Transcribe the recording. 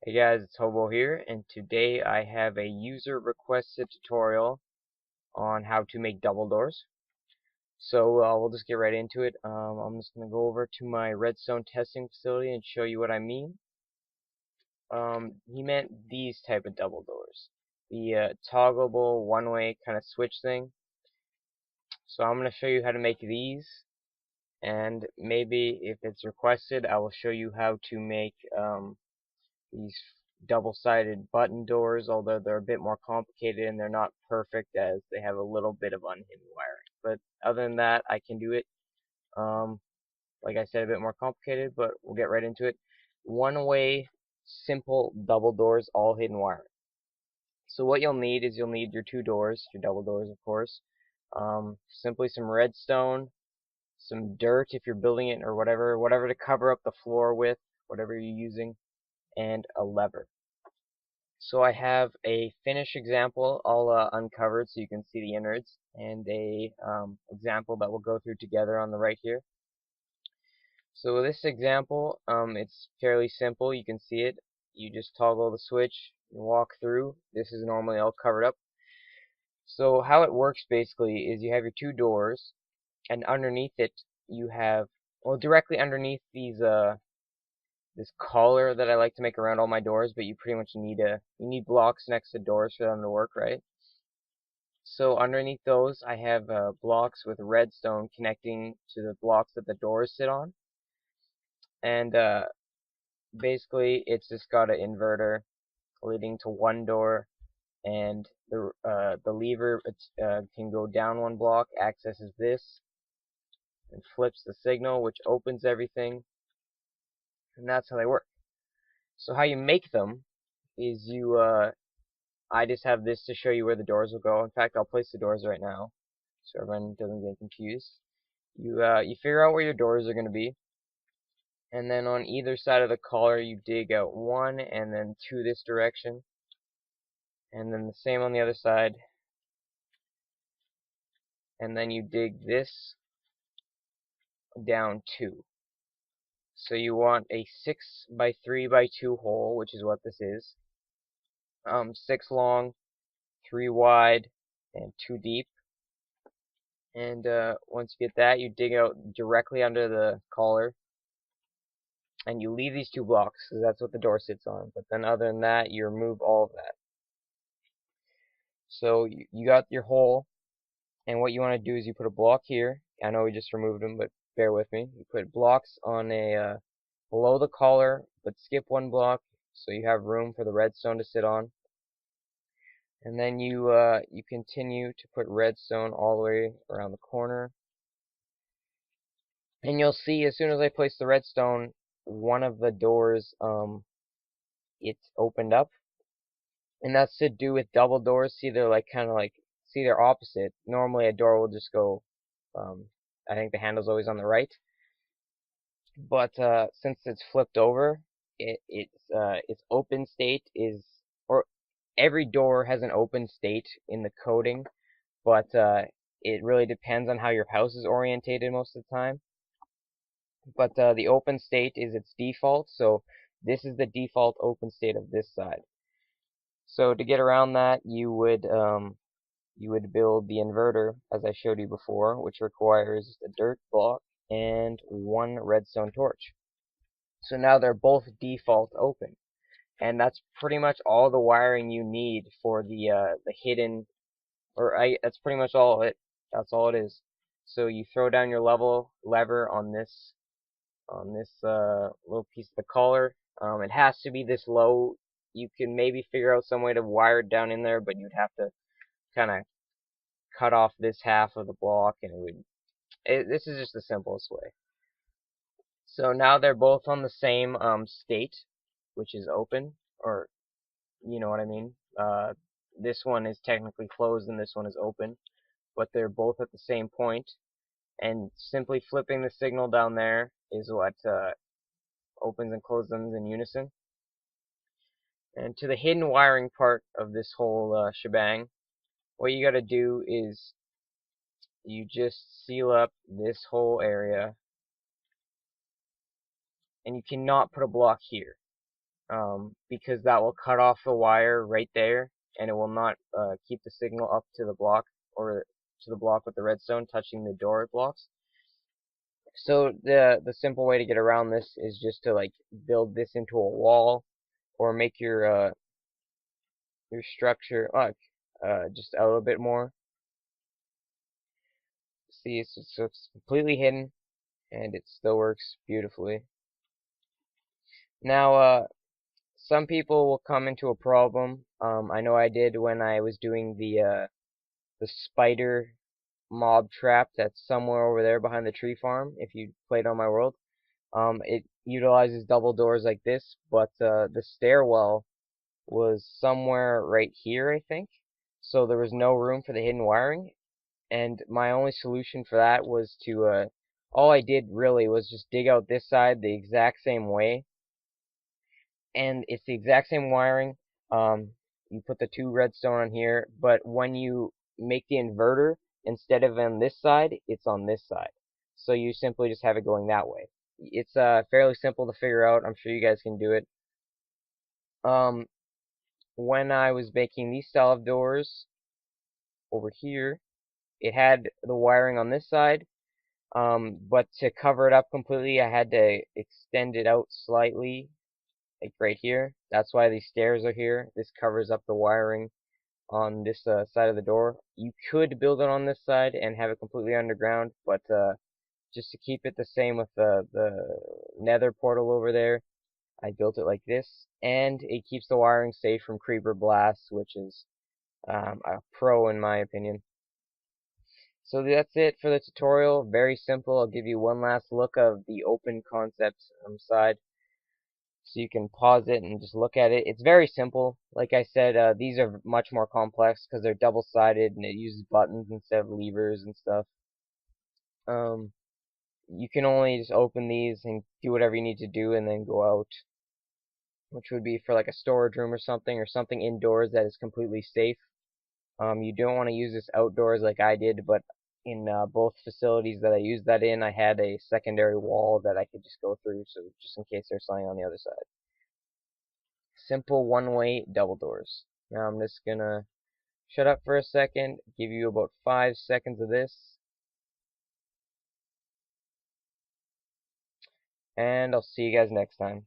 Hey guys, it's Hobo here, and today I have a user requested tutorial on how to make double doors. So we'll just get right into it. I'm just going to go over to my redstone testing facility and show you what I mean. He meant these type of double doors. The toggleable one-way kind of switch thing. So I'm going to show you how to make these, and maybe if it's requested, I will show you how to make these double-sided button doors, although they're a bit more complicated and they're not perfect as they have a little bit of unhidden wiring. But other than that, I can do it. Um, like I said, a bit more complicated, but we'll get right into it. One-way, simple double doors, all hidden wiring. So what you'll need is you'll need your two doors, your double doors, of course. Simply some redstone, some dirt if you're building it, or whatever to cover up the floor with, whatever you're using, and a lever. So I have a finished example all uncovered so you can see the innards, and a example that we'll go through together on the right here. So this example, it's fairly simple. You can see it. You just toggle the switch, you walk through. This is normally all covered up. So how it works basically is you have your two doors, and underneath it you have, well, directly underneath these this collar that I like to make around all my doors, but you pretty much need blocks next to doors for them to work, right? So underneath those, I have blocks with redstone connecting to the blocks that the doors sit on, and basically it's just got an inverter leading to one door, and the lever can go down one block, accesses this, and flips the signal, which opens everything, and that's how they work. So how you make them is I just have this to show you where the doors will go. In fact, I'll place the doors right now, so everyone doesn't get confused. You figure out where your doors are going to be, and then on either side of the collar you dig out one, and then two this direction, and then the same on the other side, and then you dig this down two. So you want a 6 by 3 by 2 hole, which is what this is. 6 long, 3 wide, and 2 deep. And once you get that, you dig out directly under the collar, and you leave these two blocks because that's what the door sits on. But then other than that, you remove all of that. So you got your hole, and what you want to do is you put a block here. I know we just removed them, but bear with me. You put blocks on a below the collar, but skip one block so you have room for the redstone to sit on. And then you continue to put redstone all the way around the corner. And you'll see as soon as I place the redstone, one of the doors it's opened up, and that's to do with double doors. See, they're see, they're opposite. Normally a door will just go, I think the handle's always on the right, but since it's flipped over, its open state is, or every door has an open state in the coding, but it really depends on how your house is orientated most of the time. But the open state is its default, so this is the default open state of this side. So to get around that, you would build the inverter as I showed you before, which requires a dirt block and one redstone torch. So now they're both default open, and that's pretty much all the wiring you need for the hidden, that's pretty much all it. That's all it is. So you throw down your lever on this little piece of the collar. It has to be this low. You can maybe figure out some way to wire it down in there, but you'd have to kind of cut off this half of the block, and this is just the simplest way. So now they're both on the same state, which is open, or you know what I mean. This one is technically closed and this one is open, but they're both at the same point, and simply flipping the signal down there is what opens and closes them in unison. And to the hidden wiring part of this whole shebang, what you gotta do is you just seal up this whole area, and you cannot put a block here. because that will cut off the wire right there, and it will not keep the signal up to the block, or to the block with the redstone touching the door blocks. So the simple way to get around this is just to like build this into a wall, or make your structure just a little bit more. See, it's completely hidden, and it still works beautifully. Now, some people will come into a problem. I know I did when I was doing the spider mob trap that's somewhere over there behind the tree farm. If you played on my world, it utilizes double doors like this, but the stairwell was somewhere right here, I think. So there was no room for the hidden wiring, and my only solution for that was to all I did really was just dig out this side the exact same way, and it's the exact same wiring. You put the two redstone on here, but when you make the inverter, instead of on this side, it's on this side. So you simply just have it going that way. It's fairly simple to figure out. I'm sure you guys can do it. When I was making these style of doors over here, it had the wiring on this side, but to cover it up completely, I had to extend it out slightly, like right here. That's why these stairs are here. This covers up the wiring on this side of the door. You could build it on this side and have it completely underground, but just to keep it the same with the nether portal over there, I built it like this, and it keeps the wiring safe from creeper blasts, which is a pro in my opinion. So that's it for the tutorial. Very simple. I'll give you one last look of the open concept side, so you can pause it and just look at it. It's very simple. Like I said, these are much more complex because they're double-sided and it uses buttons instead of levers and stuff. You can only just open these and do whatever you need to do and then go out, which would be for like a storage room or something indoors that is completely safe. You don't want to use this outdoors like I did, but in both facilities that I used that in, I had a secondary wall that I could just go through, so just in case there's something on the other side. Simple one-way double doors. Now I'm just gonna shut up for a second, give you about 5 seconds of this, and I'll see you guys next time.